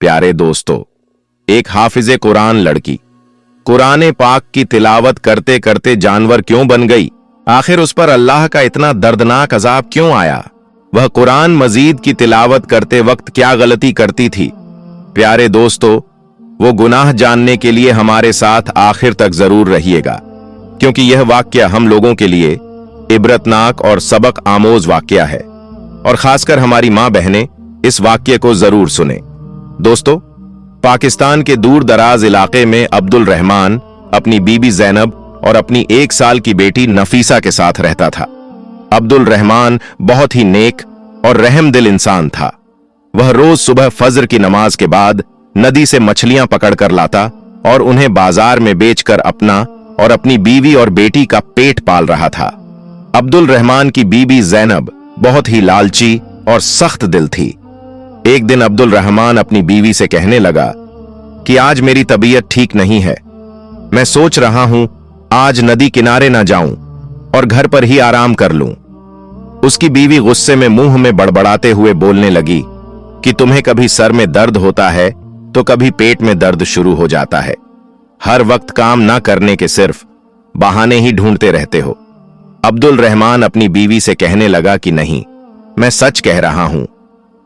प्यारे दोस्तों, एक हाफिज कुरान लड़की कुरान पाक की तिलावत करते करते जानवर क्यों बन गई? आखिर उस पर अल्लाह का इतना दर्दनाक अजाब क्यों आया? वह कुरान मजीद की तिलावत करते वक्त क्या गलती करती थी? प्यारे दोस्तों, वो गुनाह जानने के लिए हमारे साथ आखिर तक जरूर रहिएगा, क्योंकि यह वाक्य हम लोगों के लिए इबरतनाक और सबक आमोज वाक्य है, और खासकर हमारी मां बहनें इस वाक्य को जरूर सुने। दोस्तों, पाकिस्तान के दूर दराज इलाके में अब्दुल रहमान अपनी बीबी जैनब और अपनी 1 साल की बेटी नफीसा के साथ रहता था। अब्दुल रहमान बहुत ही नेक और रहमदिल इंसान था। वह रोज सुबह फजर की नमाज के बाद नदी से मछलियां पकड़कर लाता और उन्हें बाजार में बेचकर अपना और अपनी बीवी और बेटी का पेट पाल रहा था। अब्दुल रहमान की बीबी जैनब बहुत ही लालची और सख्त दिल थी। एक दिन अब्दुल रहमान अपनी बीवी से कहने लगा कि आज मेरी तबीयत ठीक नहीं है, मैं सोच रहा हूं आज नदी किनारे ना जाऊं और घर पर ही आराम कर लूं। उसकी बीवी गुस्से में मुंह में बड़बड़ाते हुए बोलने लगी कि तुम्हें कभी सर में दर्द होता है तो कभी पेट में दर्द शुरू हो जाता है, हर वक्त काम ना करने के सिर्फ बहाने ही ढूंढते रहते हो। अब्दुल रहमान अपनी बीवी से कहने लगा कि नहीं, मैं सच कह रहा हूं,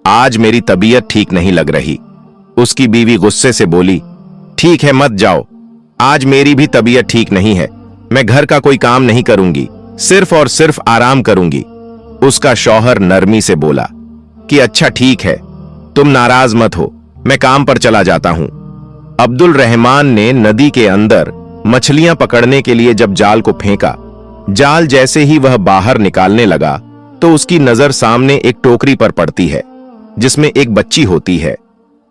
आज मेरी तबीयत ठीक नहीं लग रही। उसकी बीवी गुस्से से बोली, ठीक है मत जाओ, आज मेरी भी तबीयत ठीक नहीं है, मैं घर का कोई काम नहीं करूंगी, सिर्फ और सिर्फ आराम करूंगी। उसका शौहर नरमी से बोला कि अच्छा ठीक है, तुम नाराज मत हो, मैं काम पर चला जाता हूं। अब्दुल रहमान ने नदी के अंदर मछलियां पकड़ने के लिए जब जाल को फेंका, जाल जैसे ही वह बाहर निकालने लगा तो उसकी नजर सामने एक टोकरी पर पड़ती है जिसमें एक बच्ची होती है।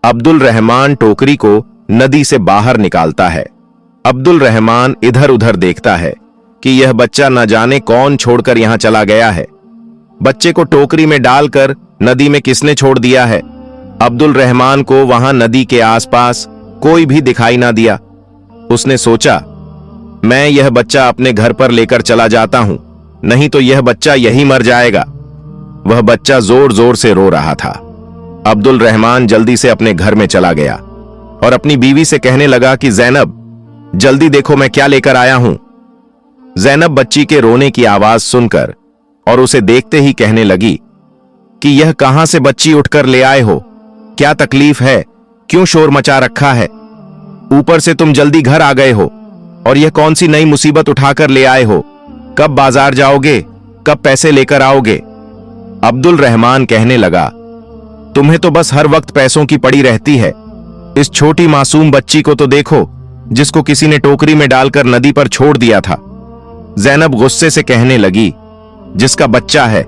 अब्दुल रहमान टोकरी को नदी से बाहर निकालता है। अब्दुल रहमान इधर उधर देखता है कि यह बच्चा न जाने कौन छोड़कर यहां चला गया है। बच्चे को टोकरी में डालकर नदी में किसने छोड़ दिया है? अब्दुल रहमान को वहां नदी के आसपास कोई भी दिखाई ना दिया। उसने सोचा, मैं यह बच्चा अपने घर पर लेकर चला जाता हूं, नहीं तो यह बच्चा यही मर जाएगा। वह बच्चा जोर जोर से रो रहा था। अब्दुल रहमान जल्दी से अपने घर में चला गया और अपनी बीवी से कहने लगा कि जैनब, जल्दी देखो मैं क्या लेकर आया हूं। जैनब बच्ची के रोने की आवाज सुनकर और उसे देखते ही कहने लगी कि यह कहां से बच्ची उठकर ले आए हो? क्या तकलीफ है? क्यों शोर मचा रखा है? ऊपर से तुम जल्दी घर आ गए हो और यह कौन सी नई मुसीबत उठाकर ले आए हो? कब बाजार जाओगे? कब पैसे लेकर आओगे? अब्दुल रहमान कहने लगा, तुम्हें तो बस हर वक्त पैसों की पड़ी रहती है। इस छोटी मासूम बच्ची को तो देखो, जिसको किसी ने टोकरी में डालकर नदी पर छोड़ दिया था। जैनब गुस्से से कहने लगी, जिसका बच्चा है,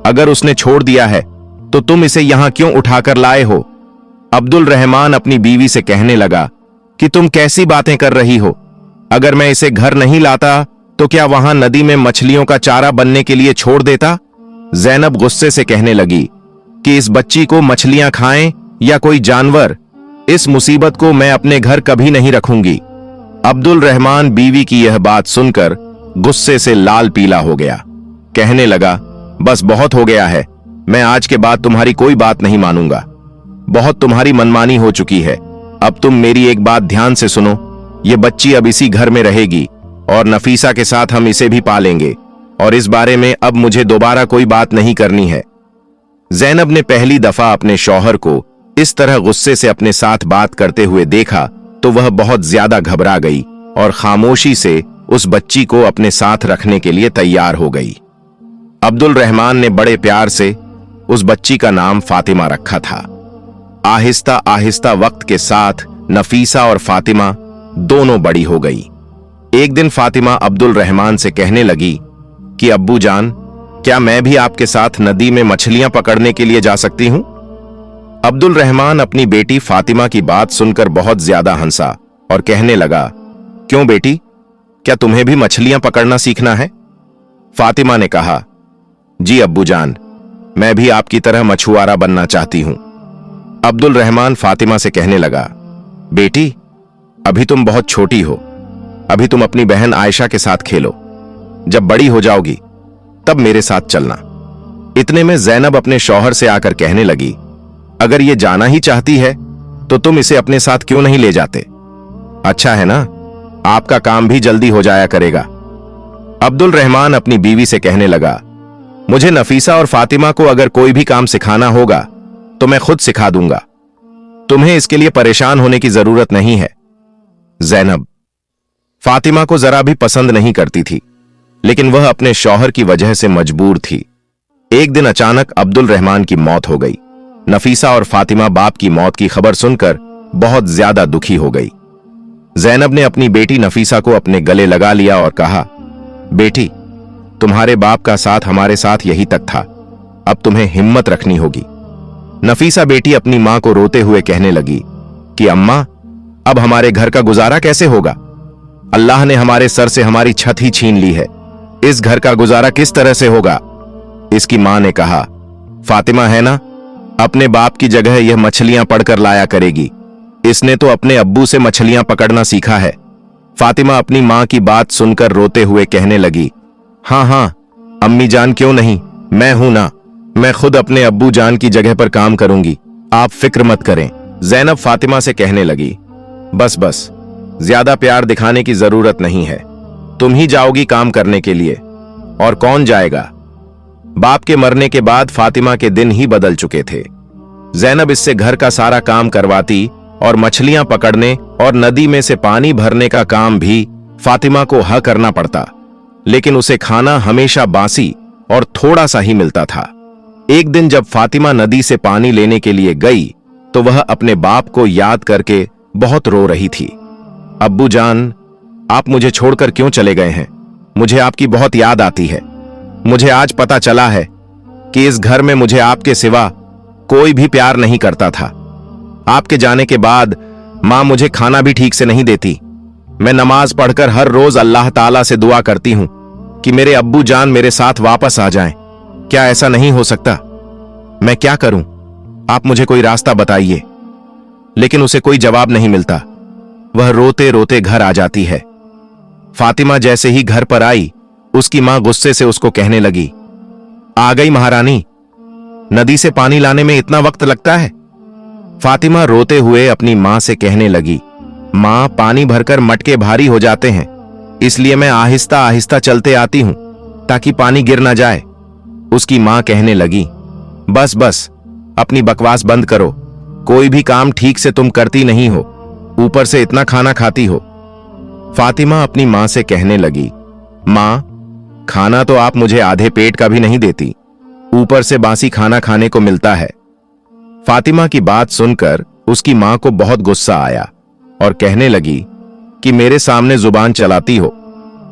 अगर उसने छोड़ दिया है तो तुम इसे यहां क्यों उठाकर लाए हो? अब्दुल रहमान अपनी बीवी से कहने लगा कि तुम कैसी बातें कर रही हो? अगर मैं इसे घर नहीं लाता तो क्या वहां नदी में मछलियों का चारा बनने के लिए छोड़ देता? जैनब गुस्से से कहने लगी कि इस बच्ची को मछलियां खाएं या कोई जानवर, इस मुसीबत को मैं अपने घर कभी नहीं रखूंगी। अब्दुल रहमान बीवी की यह बात सुनकर गुस्से से लाल पीला हो गया। कहने लगा, बस बहुत हो गया है, मैं आज के बाद तुम्हारी कोई बात नहीं मानूंगा। बहुत तुम्हारी मनमानी हो चुकी है। अब तुम मेरी एक बात ध्यान से सुनो, ये बच्ची अब इसी घर में रहेगी और नफीसा के साथ हम इसे भी पालेंगे, और इस बारे में अब मुझे दोबारा कोई बात नहीं करनी है। जैनब ने पहली दफा अपने शौहर को इस तरह गुस्से से अपने साथ बात करते हुए देखा तो वह बहुत ज्यादा घबरा गई और खामोशी से उस बच्ची को अपने साथ रखने के लिए तैयार हो गई। अब्दुल रहमान ने बड़े प्यार से उस बच्ची का नाम फातिमा रखा था। आहिस्ता आहिस्ता वक्त के साथ नफीसा और फातिमा दोनों बड़ी हो गई। एक दिन फातिमा अब्दुल रहमान से कहने लगी कि अब्बू जान, क्या मैं भी आपके साथ नदी में मछलियां पकड़ने के लिए जा सकती हूं? अब्दुल रहमान अपनी बेटी फातिमा की बात सुनकर बहुत ज्यादा हंसा और कहने लगा, क्यों बेटी, क्या तुम्हें भी मछलियां पकड़ना सीखना है? फातिमा ने कहा, जी अब्बू जान, मैं भी आपकी तरह मछुआरा बनना चाहती हूं। अब्दुल रहमान फातिमा से कहने लगा, बेटी, अभी तुम बहुत छोटी हो, अभी तुम अपनी बहन आयशा के साथ खेलो, जब बड़ी हो जाओगी तब मेरे साथ चलना। इतने में जैनब अपने शौहर से आकर कहने लगी, अगर ये जाना ही चाहती है तो तुम इसे अपने साथ क्यों नहीं ले जाते? अच्छा है ना, आपका काम भी जल्दी हो जाया करेगा। अब्दुल रहमान अपनी बीवी से कहने लगा, मुझे नफीसा और फातिमा को अगर कोई भी काम सिखाना होगा तो मैं खुद सिखा दूंगा, तुम्हें इसके लिए परेशान होने की जरूरत नहीं है। जैनब फातिमा को जरा भी पसंद नहीं करती थी, लेकिन वह अपने शौहर की वजह से मजबूर थी। एक दिन अचानक अब्दुल रहमान की मौत हो गई। नफीसा और फातिमा बाप की मौत की खबर सुनकर बहुत ज्यादा दुखी हो गई। जैनब ने अपनी बेटी नफीसा को अपने गले लगा लिया और कहा, बेटी, तुम्हारे बाप का साथ हमारे साथ यही तक था, अब तुम्हें हिम्मत रखनी होगी। नफीसा बेटी अपनी मां को रोते हुए कहने लगी कि अम्मा, अब हमारे घर का गुजारा कैसे होगा? अल्लाह ने हमारे सर से हमारी छत ही छीन ली है, इस घर का गुजारा किस तरह से होगा? इसकी मां ने कहा, फातिमा है ना, अपने बाप की जगह यह मछलियां पड़कर लाया करेगी, इसने तो अपने अब्बू से मछलियां पकड़ना सीखा है। फातिमा अपनी मां की बात सुनकर रोते हुए कहने लगी, हाँ हाँ अम्मी जान, क्यों नहीं, मैं हूं ना, मैं खुद अपने अब्बू जान की जगह पर काम करूंगी, आप फिक्र मत करें। जैनब फातिमा से कहने लगी, बस बस, ज्यादा प्यार दिखाने की जरूरत नहीं है, तुम ही जाओगी काम करने के लिए, और कौन जाएगा? बाप के मरने के बाद फातिमा के दिन ही बदल चुके थे। जैनब इससे घर का सारा काम करवाती और मछलियां पकड़ने और नदी में से पानी भरने का काम भी फातिमा को करना पड़ता, लेकिन उसे खाना हमेशा बासी और थोड़ा सा ही मिलता था। एक दिन जब फातिमा नदी से पानी लेने के लिए गई तो वह अपने बाप को याद करके बहुत रो रही थी। अब्बू जान, आप मुझे छोड़कर क्यों चले गए हैं? मुझे आपकी बहुत याद आती है। मुझे आज पता चला है कि इस घर में मुझे आपके सिवा कोई भी प्यार नहीं करता था। आपके जाने के बाद मां मुझे खाना भी ठीक से नहीं देती। मैं नमाज पढ़कर हर रोज अल्लाह ताला से दुआ करती हूं कि मेरे अब्बू जान मेरे साथ वापस आ जाएं। क्या ऐसा नहीं हो सकता? मैं क्या करूं? आप मुझे कोई रास्ता बताइए। लेकिन उसे कोई जवाब नहीं मिलता। वह रोते रोते घर आ जाती है। फातिमा जैसे ही घर पर आई, उसकी मां गुस्से से उसको कहने लगी, आ गई महारानी, नदी से पानी लाने में इतना वक्त लगता है? फातिमा रोते हुए अपनी मां से कहने लगी, मां, पानी भरकर मटके भारी हो जाते हैं, इसलिए मैं आहिस्ता आहिस्ता चलते आती हूं ताकि पानी गिर ना जाए। उसकी मां कहने लगी, बस बस, अपनी बकवास बंद करो, कोई भी काम ठीक से तुम करती नहीं हो, ऊपर से इतना खाना खाती हो। फातिमा अपनी मां से कहने लगी, मां, खाना तो आप मुझे आधे पेट का भी नहीं देती, ऊपर से बासी खाना खाने को मिलता है। फातिमा की बात सुनकर उसकी मां को बहुत गुस्सा आया और कहने लगी कि मेरे सामने जुबान चलाती हो,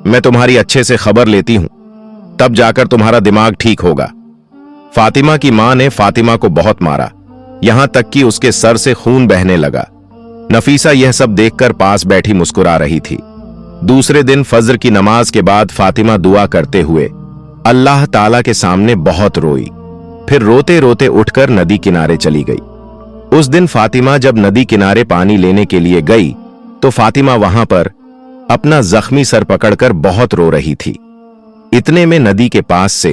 मैं तुम्हारी अच्छे से खबर लेती हूं, तब जाकर तुम्हारा दिमाग ठीक होगा। फातिमा की मां ने फातिमा को बहुत मारा, यहां तक कि उसके सर से खून बहने लगा। नफीसा यह सब देखकर पास बैठी मुस्कुरा रही थी। दूसरे दिन फज्र की नमाज के बाद फातिमा दुआ करते हुए अल्लाह ताला के सामने बहुत रोई, फिर रोते रोते उठकर नदी किनारे चली गई। उस दिन फातिमा जब नदी किनारे पानी लेने के लिए गई तो फातिमा वहां पर अपना जख्मी सर पकड़कर बहुत रो रही थी। इतने में नदी के पास से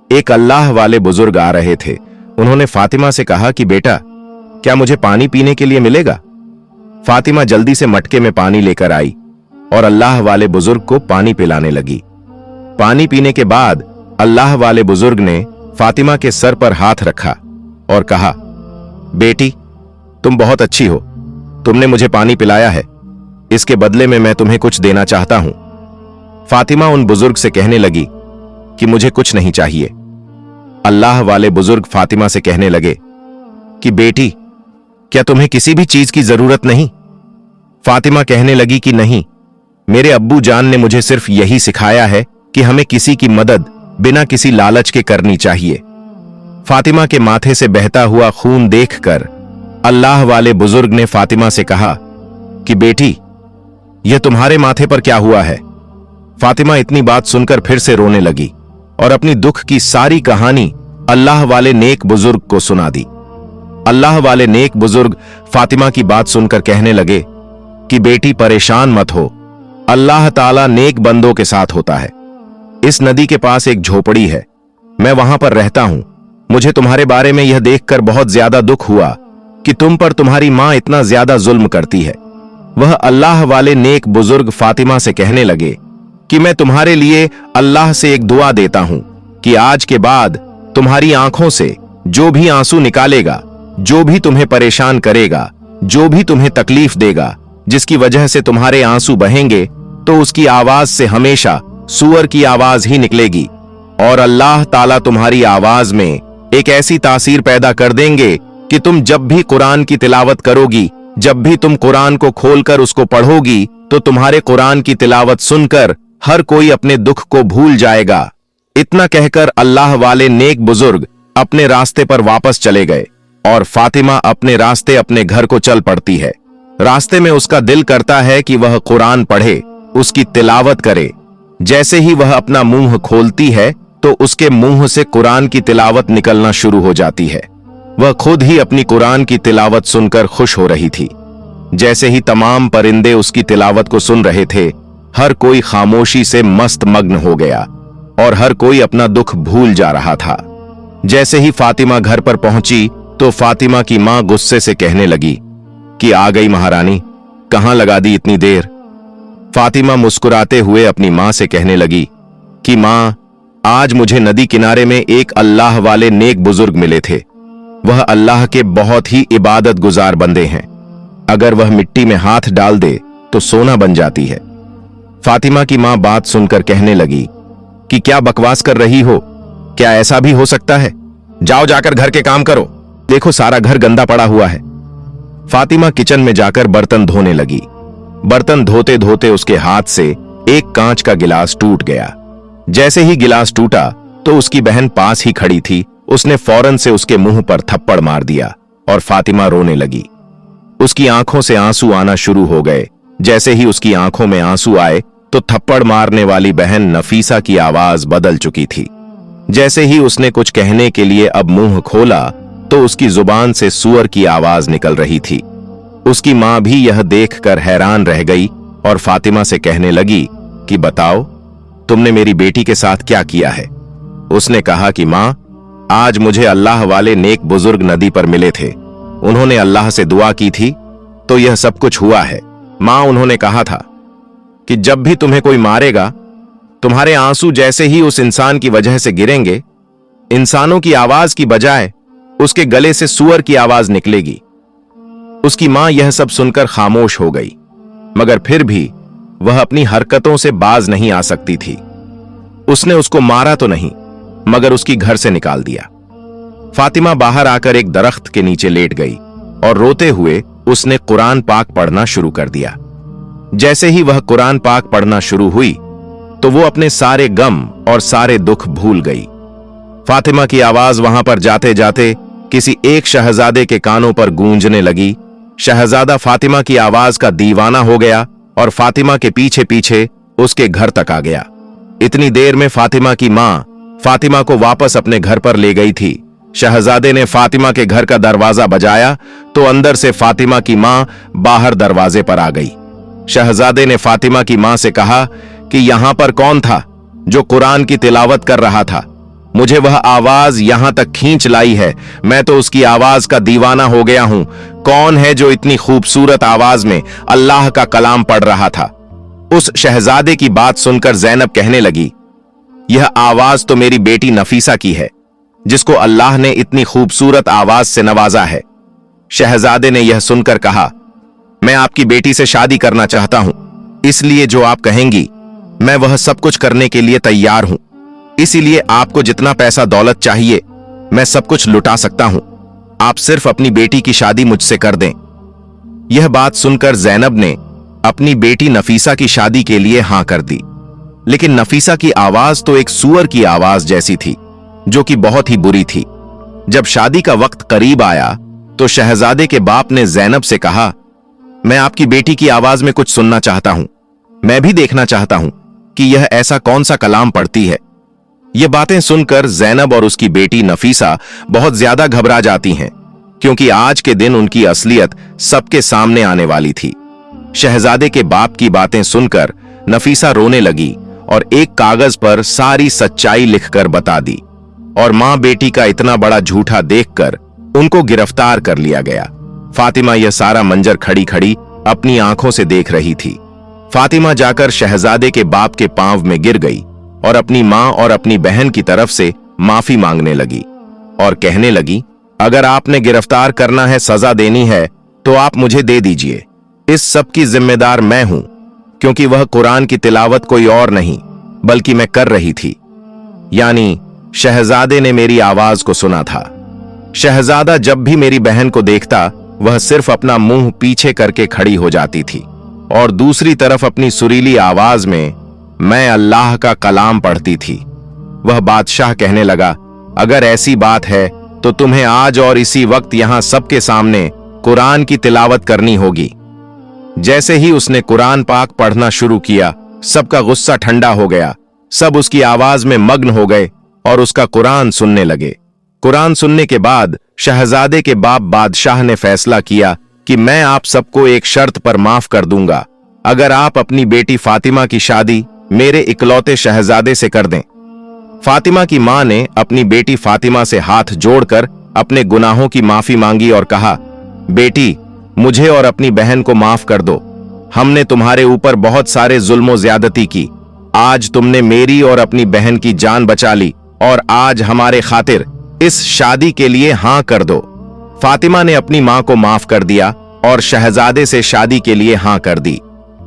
एक अल्लाह वाले बुजुर्ग आ रहे थे। उन्होंने फातिमा से कहा कि बेटा, क्या मुझे पानी पीने के लिए मिलेगा? फातिमा जल्दी से मटके में पानी लेकर आई और अल्लाह वाले बुजुर्ग को पानी पिलाने लगी। पानी पीने के बाद अल्लाह वाले बुजुर्ग ने फातिमा के सर पर हाथ रखा और कहा, बेटी, तुम बहुत अच्छी हो, तुमने मुझे पानी पिलाया है, इसके बदले में मैं तुम्हें कुछ देना चाहता हूं। फातिमा उन बुजुर्ग से कहने लगी कि मुझे कुछ नहीं चाहिए। अल्लाह वाले बुजुर्ग फातिमा से कहने लगे कि बेटी, क्या तुम्हें किसी भी चीज की जरूरत नहीं? फातिमा कहने लगी कि नहीं, मेरे अब्बू जान ने मुझे सिर्फ यही सिखाया है कि हमें किसी की मदद बिना किसी लालच के करनी चाहिए। फातिमा के माथे से बहता हुआ खून देखकर अल्लाह वाले बुजुर्ग ने फातिमा से कहा कि बेटी, यह तुम्हारे माथे पर क्या हुआ है? फातिमा इतनी बात सुनकर फिर से रोने लगी और अपनी दुख की सारी कहानी अल्लाह वाले नेक बुजुर्ग को सुना दी। अल्लाह वाले नेक बुजुर्ग फातिमा की बात सुनकर कहने लगे कि बेटी, परेशान मत हो, अल्लाह ताला नेक बंदों के साथ होता है। इस नदी के पास एक झोपड़ी है, मैं वहां पर रहता हूं। मुझे तुम्हारे बारे में यह देखकर बहुत ज्यादा दुख हुआ कि तुम पर तुम्हारी मां इतना ज्यादा जुल्म करती है। वह अल्लाह वाले नेक बुजुर्ग फातिमा से कहने लगे कि मैं तुम्हारे लिए अल्लाह से एक दुआ देता हूं कि आज के बाद तुम्हारी आंखों से जो भी आंसू निकालेगा, जो भी तुम्हें परेशान करेगा, जो भी तुम्हें तकलीफ देगा, जिसकी वजह से तुम्हारे आंसू बहेंगे, तो उसकी आवाज से हमेशा सूअर की आवाज ही निकलेगी और अल्लाह ताला तुम्हारी आवाज में एक ऐसी तासीर पैदा कर देंगे कि तुम जब भी कुरान की तिलावत करोगी, जब भी तुम कुरान को खोलकर उसको पढ़ोगी, तो तुम्हारे कुरान की तिलावत सुनकर हर कोई अपने दुख को भूल जाएगा। इतना कहकर अल्लाह वाले नेक बुजुर्ग अपने रास्ते पर वापस चले गए और फातिमा अपने रास्ते अपने घर को चल पड़ती है। रास्ते में उसका दिल करता है कि वह कुरान पढ़े, उसकी तिलावत करे। जैसे ही वह अपना मुंह खोलती है तो उसके मुंह से कुरान की तिलावत निकलना शुरू हो जाती है। वह खुद ही अपनी कुरान की तिलावत सुनकर खुश हो रही थी। जैसे ही तमाम परिंदे उसकी तिलावत को सुन रहे थे, हर कोई खामोशी से मस्त मग्न हो गया और हर कोई अपना दुख भूल जा रहा था। जैसे ही फातिमा घर पर पहुंची तो फातिमा की मां गुस्से से कहने लगी कि आ गई महारानी, कहां लगा दी इतनी देर। फातिमा मुस्कुराते हुए अपनी मां से कहने लगी कि मां, आज मुझे नदी किनारे में एक अल्लाह वाले नेक बुजुर्ग मिले थे। वह अल्लाह के बहुत ही इबादत गुजार बंदे हैं। अगर वह मिट्टी में हाथ डाल दे तो सोना बन जाती है। फातिमा की मां बात सुनकर कहने लगी कि क्या बकवास कर रही हो, क्या ऐसा भी हो सकता है? जाओ जाकर घर के काम करो, देखो सारा घर गंदा पड़ा हुआ है। फातिमा किचन में जाकर बर्तन धोने लगी। बर्तन धोते धोते उसके हाथ से एक कांच का गिलास टूट गया। जैसे ही गिलास टूटा तो उसकी बहन पास ही खड़ी थी। उसने फौरन से उसके मुंह पर थप्पड़ मार दिया और फातिमा रोने लगी। उसकी आंखों से आंसू आना शुरू हो गए। जैसे ही उसकी आंखों में आंसू आए तो थप्पड़ मारने वाली बहन नफीसा की आवाज बदल चुकी थी। जैसे ही उसने कुछ कहने के लिए अब मुंह खोला तो उसकी जुबान से सूअर की आवाज निकल रही थी। उसकी मां भी यह देखकर हैरान रह गई और फातिमा से कहने लगी कि बताओ, तुमने मेरी बेटी के साथ क्या किया है? उसने कहा कि मां, आज मुझे अल्लाह वाले नेक बुजुर्ग नदी पर मिले थे। उन्होंने अल्लाह से दुआ की थी तो यह सब कुछ हुआ है। मां, उन्होंने कहा था कि जब भी तुम्हें कोई मारेगा, तुम्हारे आंसू जैसे ही उस इंसान की वजह से गिरेंगे, इंसानों की आवाज की बजाय उसके गले से सूअर की आवाज निकलेगी। उसकी मां यह सब सुनकर खामोश हो गई, मगर फिर भी वह अपनी हरकतों से बाज नहीं आ सकती थी। उसने उसको मारा तो नहीं, मगर उसकी घर से निकाल दिया। फातिमा बाहर आकर एक दरख्त के नीचे लेट गई और रोते हुए उसने कुरान पाक पढ़ना शुरू कर दिया। जैसे ही वह कुरान पाक पढ़ना शुरू हुई तो वो अपने सारे गम और सारे दुख भूल गई। फातिमा की आवाज वहां पर जाते जाते किसी एक शहजादे के कानों पर गूंजने लगी। शहजादा फातिमा की आवाज का दीवाना हो गया और फातिमा के पीछे पीछे उसके घर तक आ गया। इतनी देर में फातिमा की मां फातिमा को वापस अपने घर पर ले गई थी। शहजादे ने फातिमा के घर का दरवाजा बजाया तो अंदर से फातिमा की मां बाहर दरवाजे पर आ गई। शहजादे ने फातिमा की मां से कहा कि यहां पर कौन था जो कुरान की तिलावत कर रहा था? मुझे वह आवाज यहां तक खींच लाई है। मैं तो उसकी आवाज का दीवाना हो गया हूं। कौन है जो इतनी खूबसूरत आवाज में अल्लाह का कलाम पढ़ रहा था? उस शहजादे की बात सुनकर ज़ैनब कहने लगी, यह आवाज तो मेरी बेटी नफीसा की है, जिसको अल्लाह ने इतनी खूबसूरत आवाज से नवाजा है। शहजादे ने यह सुनकर कहा, मैं आपकी बेटी से शादी करना चाहता हूं, इसलिए जो आप कहेंगी मैं वह सब कुछ करने के लिए तैयार हूं। इसीलिए आपको जितना पैसा दौलत चाहिए मैं सब कुछ लुटा सकता हूं। आप सिर्फ अपनी बेटी की शादी मुझसे कर दें। यह बात सुनकर ज़ैनब ने अपनी बेटी नफीसा की शादी के लिए हां कर दी। लेकिन नफीसा की आवाज तो एक सूअर की आवाज जैसी थी, जो कि बहुत ही बुरी थी। जब शादी का वक्त करीब आया तो शहजादे के बाप ने ज़ैनब से कहा, मैं आपकी बेटी की आवाज में कुछ सुनना चाहता हूं। मैं भी देखना चाहता हूं कि यह ऐसा कौन सा कलाम पढ़ती है। ये बातें सुनकर ज़ैनब और उसकी बेटी नफीसा बहुत ज्यादा घबरा जाती हैं, क्योंकि आज के दिन उनकी असलियत सबके सामने आने वाली थी। शहजादे के बाप की बातें सुनकर नफीसा रोने लगी और एक कागज पर सारी सच्चाई लिखकर बता दी, और मां बेटी का इतना बड़ा झूठा देखकर उनको गिरफ्तार कर लिया गया। फातिमा यह सारा मंजर खड़ी खड़ी अपनी आंखों से देख रही थी। फातिमा जाकर शहजादे के बाप के पांव में गिर गई और अपनी मां और अपनी बहन की तरफ से माफी मांगने लगी और कहने लगी, अगर आपने गिरफ्तार करना है, सजा देनी है, तो आप मुझे दे दीजिए। इस सब की जिम्मेदार मैं हूं, क्योंकि वह कुरान की तिलावत कोई और नहीं बल्कि मैं कर रही थी। यानी शहजादे ने मेरी आवाज को सुना था। शहजादा जब भी मेरी बहन को देखता, वह सिर्फ अपना मुंह पीछे करके खड़ी हो जाती थी और दूसरी तरफ अपनी सुरीली आवाज में मैं अल्लाह का कलाम पढ़ती थी। वह बादशाह कहने लगा, अगर ऐसी बात है तो तुम्हें आज और इसी वक्त यहां सबके सामने कुरान की तिलावत करनी होगी। जैसे ही उसने कुरान पाक पढ़ना शुरू किया, सबका गुस्सा ठंडा हो गया। सब उसकी आवाज में मग्न हो गए और उसका कुरान सुनने लगे। कुरान सुनने के बाद शहजादे के बाप बादशाह ने फैसला किया कि मैं आप सबको एक शर्त पर माफ कर दूंगा, अगर आप अपनी बेटी फातिमा की शादी मेरे इकलौते शहजादे से कर दें। फातिमा की मां ने अपनी बेटी फातिमा से हाथ जोड़कर अपने गुनाहों की माफी मांगी और कहा, बेटी, मुझे और अपनी बहन को माफ कर दो। हमने तुम्हारे ऊपर बहुत सारे जुल्म ज्यादती की। आज तुमने मेरी और अपनी बहन की जान बचा ली और आज हमारे खातिर इस शादी के लिए हां कर दो। फातिमा ने अपनी मां को माफ कर दिया और शहजादे से शादी के लिए हां कर दी।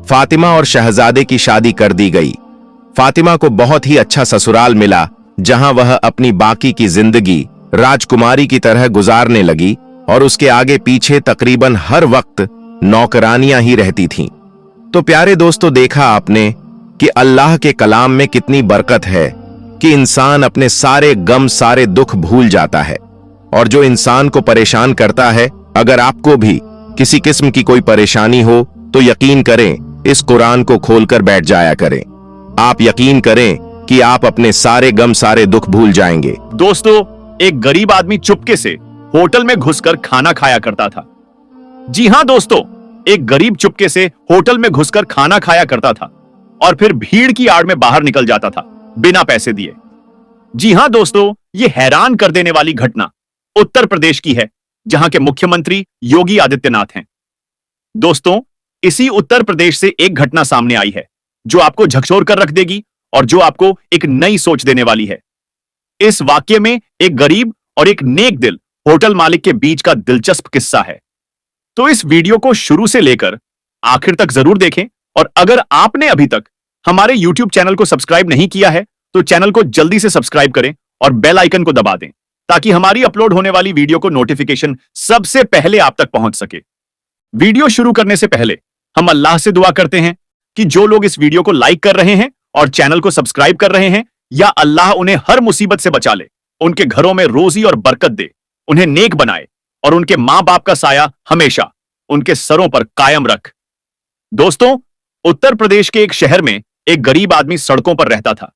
फातिमा और शहजादे की शादी कर दी गई। फातिमा को बहुत ही अच्छा ससुराल मिला, जहां वह अपनी बाकी की जिंदगी राजकुमारी की तरह गुजारने लगी और उसके आगे पीछे तकरीबन हर वक्त नौकरानियां ही रहती थीं। तो प्यारे दोस्तों, देखा आपने कि अल्लाह के कलाम में कितनी बरकत है कि इंसान अपने सारे गम, सारे दुख भूल जाता है। और जो इंसान को परेशान करता है, अगर आपको भी किसी किस्म की कोई परेशानी हो तो यकीन करें, इस कुरान को खोलकर बैठ जाया करें। आप यकीन करें कि आप अपने सारे गम, सारे दुख भूल जाएंगे। दोस्तों, एक गरीब आदमी चुपके से होटल में घुसकर खाना खाया करता था। जी हां दोस्तों, एक गरीब चुपके से होटल में घुसकर खाना खाया करता था और फिर भीड़ की आड़ में बाहर निकल जाता था बिना पैसे दिए। जी हां दोस्तों, यह हैरान कर देने वाली घटना उत्तर प्रदेश की है, जहां के मुख्यमंत्री योगी आदित्यनाथ हैं। दोस्तों, इसी उत्तर प्रदेश से एक घटना सामने आई है जो आपको झकझोर कर रख देगी और जो आपको एक नई सोच देने वाली है। इस वाक्य में एक गरीब और एक नेक दिल होटल मालिक के बीच का दिलचस्प किस्सा है। तो इस वीडियो को शुरू से लेकर आखिर तक जरूर देखें और अगर आपने अभी तक हमारे YouTube चैनल को सब्सक्राइब नहीं किया है तो चैनल को जल्दी से सब्सक्राइब करें और बेल आइकन को दबा दें ताकि हमारी अपलोड होने वाली वीडियो को नोटिफिकेशन सबसे पहले आप तक पहुंच सके। वीडियो शुरू करने से पहले हम अल्लाह से दुआ करते हैं कि जो लोग इस वीडियो को लाइक कर रहे हैं और चैनल को सब्सक्राइब कर रहे हैं, या अल्लाह उन्हें हर मुसीबत से बचा ले, उनके घरों में रोजी और बरकत दे, उन्हें नेक बनाए और उनके मां बाप का साया हमेशा उनके सरों पर कायम रख। दोस्तों, उत्तर प्रदेश के एक शहर में एक गरीब आदमी सड़कों पर रहता था।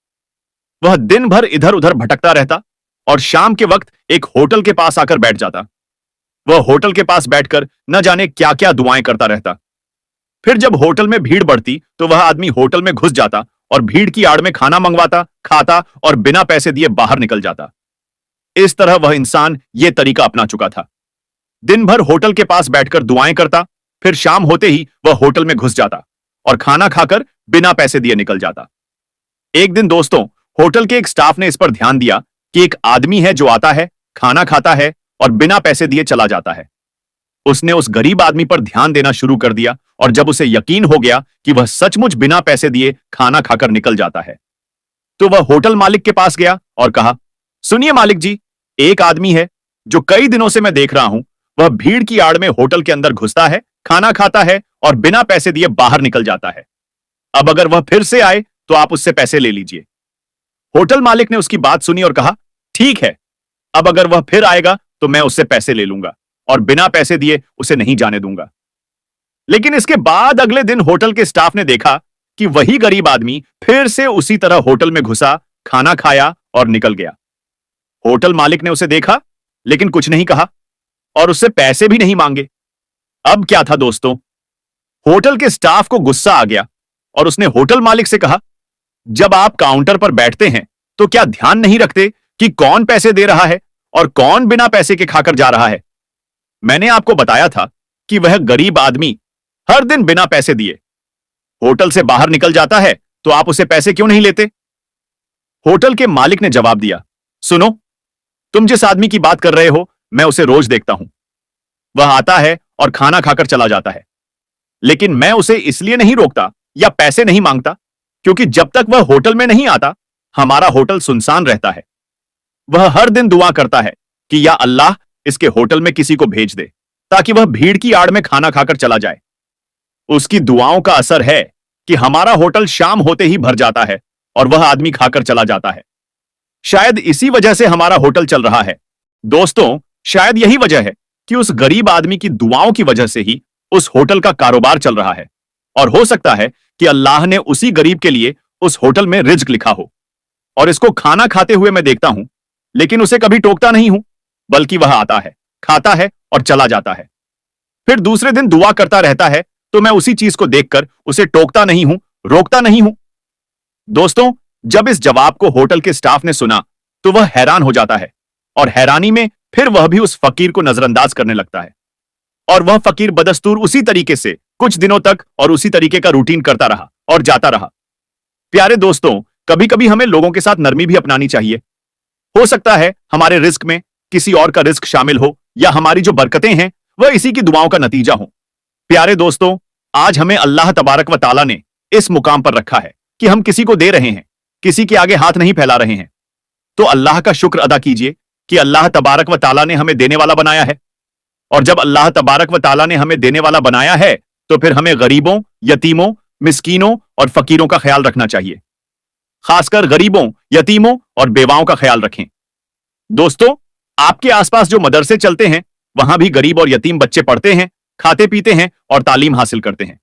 वह दिन भर इधर उधर भटकता रहता और शाम के वक्त एक होटल के पास आकर बैठ जाता। वह होटल के पास बैठकर न जाने क्या क्या दुआएं करता रहता। फिर जब होटल में भीड़ बढ़ती तो वह आदमी होटल में घुस जाता और भीड़ की आड़ में खाना मंगवाता, खाता और बिना पैसे दिए बाहर निकल जाता। इस तरह वह इंसान यह तरीका अपना चुका था। दिन भर होटल के पास बैठकर दुआएं करता, फिर शाम होते ही वह होटल में घुस जाता और खाना खाकर बिना पैसे दिए निकल जाता। एक दिन दोस्तों, होटल के एक स्टाफ ने इस पर ध्यान दिया कि एक आदमी है जो आता है, खाना खाता है और बिना पैसे दिए चला जाता है। उसने उस गरीब आदमी पर ध्यान देना शुरू कर दिया और जब उसे यकीन हो गया कि वह सचमुच बिना पैसे दिए खाना खाकर निकल जाता है, तो वह होटल मालिक के पास गया और कहा, सुनिए मालिक जी, एक आदमी है जो कई दिनों से मैं देख रहा हूं, वह भीड़ की आड़ में होटल के अंदर घुसता है, खाना खाता है और बिना पैसे दिए बाहर निकल जाता है। अब अगर वह फिर से आए तो आप उससे पैसे ले लीजिए। होटल मालिक ने उसकी बात सुनी और कहा, ठीक है, अब अगर वह फिर आएगा तो मैं उससे पैसे ले लूंगा और बिना पैसे दिए उसे नहीं जाने दूंगा। लेकिन इसके बाद अगले दिन होटल के स्टाफ ने देखा कि वही गरीब आदमी फिर से उसी तरह होटल में घुसा, खाना खाया और निकल गया। होटल मालिक ने उसे देखा लेकिन कुछ नहीं कहा और उससे पैसे भी नहीं मांगे। अब क्या था दोस्तों, होटल के स्टाफ को गुस्सा आ गया और उसने होटल मालिक से कहा, जब आप काउंटर पर बैठते हैं तो क्या ध्यान नहीं रखते कि कौन पैसे दे रहा है और कौन बिना पैसे के खाकर जा रहा है? मैंने आपको बताया था कि वह गरीब आदमी हर दिन बिना पैसे दिए होटल से बाहर निकल जाता है, तो आप उसे पैसे क्यों नहीं लेते? होटल के मालिक ने जवाब दिया, सुनो, तुम जिस आदमी की बात कर रहे हो, मैं उसे रोज देखता हूं। वह आता है और खाना खाकर चला जाता है, लेकिन मैं उसे इसलिए नहीं रोकता या पैसे नहीं मांगता क्योंकि जब तक वह होटल में नहीं आता, हमारा होटल सुनसान रहता है। वह हर दिन दुआ करता है कि या अल्लाह इसके होटल में किसी को भेज दे ताकि वह भीड़ की आड़ में खाना खाकर चला जाए। उसकी दुआओं का असर है कि हमारा होटल शाम होते ही भर जाता है और वह आदमी खाकर चला जाता है। शायद इसी वजह से हमारा होटल चल रहा है। दोस्तों, शायद यही वजह है कि उस गरीब आदमी की दुआओं की वजह से ही उस होटल का कारोबार चल रहा है। और हो सकता है कि अल्लाह ने उसी गरीब के लिए उस होटल में रिज्क लिखा हो। और इसको खाना खाते हुए मैं देखता हूं, लेकिन उसे कभी टोकता नहीं हूं, बल्कि वह आता है, खाता है और चला जाता है। फिर दूसरे दिन दुआ करता रहता है, तो मैं उसी चीज को देखकर उसे टोकता नहीं हूं, रोकता नहीं हूं। दोस्तों, जब इस जवाब को होटल के स्टाफ ने सुना, तो वह हैरान हो जाता है और हैरानी में फिर वह भी उस फकीर को नजरअंदाज करने लगता है। और वह फकीर बदस्तूर उसी तरीके से कुछ दिनों तक और उसी तरीके का रूटीन करता रहा और जाता रहा। प्यारे दोस्तों, कभी कभी हमें लोगों के साथ नरमी भी अपनानी चाहिए। हो सकता है हमारे रिस्क में किसी और का रिस्क शामिल हो, या हमारी जो बरकतें हैं वह इसी की दुआओं का नतीजा हो। प्यारे दोस्तों, आज हमें अल्लाह तबारक व ताला ने इस मुकाम पर रखा है कि हम किसी को दे रहे हैं, किसी के आगे हाथ नहीं फैला रहे हैं। तो अल्लाह का शुक्र अदा कीजिए कि अल्लाह तबारक व ताला ने हमें देने वाला बनाया है। और जब अल्लाह तबारक व ताला ने हमें देने वाला बनाया है, तो फिर हमें गरीबों, यतीमों, मिस्कीनों और फकीरों का ख्याल रखना चाहिए। खासकर गरीबों, यतीमों और बेवाओं का ख्याल रखें। दोस्तों, आपके आसपास जो मदरसे चलते हैं, वहां भी गरीब और यतीम बच्चे पढ़ते हैं, खाते पीते हैं और तालीम हासिल करते हैं।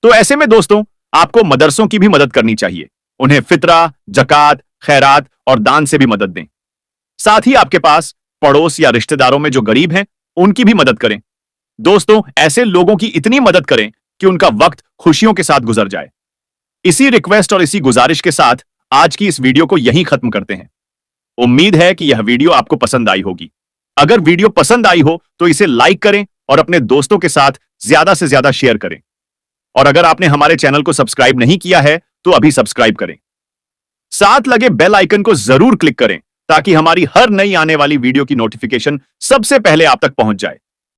तो ऐसे में दोस्तों, आपको मदरसों की भी मदद करनी चाहिए। उन्हें फितरा, जकात, खैरात और दान से भी मदद दें। साथ ही आपके पास पड़ोस या रिश्तेदारों में जो गरीब हैं, उनकी भी मदद करें। दोस्तों, ऐसे लोगों की इतनी मदद करें कि उनका वक्त खुशियों के साथ गुजर जाए। इसी रिक्वेस्ट और इसी गुजारिश के साथ आज की इस वीडियो को यहीं खत्म करते हैं। उम्मीद है कि यह वीडियो आपको पसंद आई होगी। अगर वीडियो पसंद आई हो तो इसे लाइक करें और अपने दोस्तों के साथ ज्यादा से ज्यादा शेयर करें। और अगर आपने हमारे चैनल को सब्सक्राइब नहीं किया है तो अभी सब्सक्राइब करें। साथ लगे बेल आइकन को जरूर क्लिक करें ताकि हमारी हर नई आने वाली वीडियो की नोटिफिकेशन सबसे पहले आप तक पहुंच जाए।